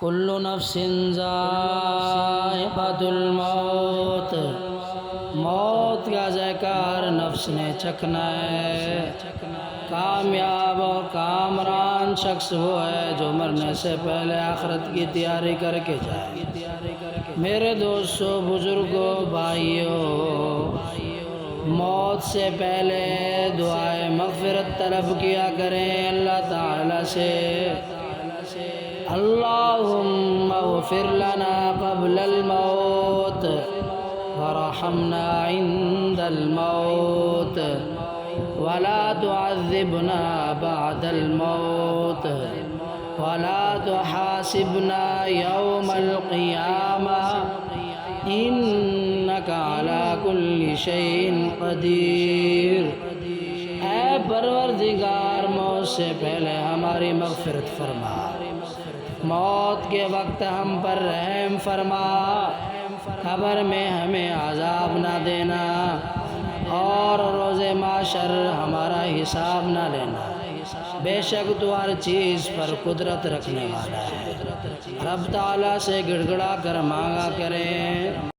کل نفس ذائقۃ الموت، موت کا ذائقہ نفس نے چکھنا ہے۔ کامیاب اور کامران شخص وہ ہے جو مرنے سے پہلے آخرت کی تیاری کر کے جائے۔ میرے دوستو، بزرگوں، بھائیوں، موت سے پہلے دعائے مغفرت طلب کیا کریں اللہ تعالی سے۔ اللہم اغفر لنا قبل الموت ورحمنا عند الموت ولا تعذبنا بعد الموت ولا تحاسبنا يوم القيامة إنك على كل شيء قدير۔ اے پروردگار، موت سے پہلے ہماری مغفرت فرما، موت کے وقت ہم پر رحم فرما، قبر میں ہمیں عذاب نہ دینا اور روز محشر ہمارا حساب نہ لینا۔ بے شک تو ہر چیز پر قدرت رکھنے والا ہے۔ رب تعالیٰ سے گڑ گڑا کر مانگا کریں۔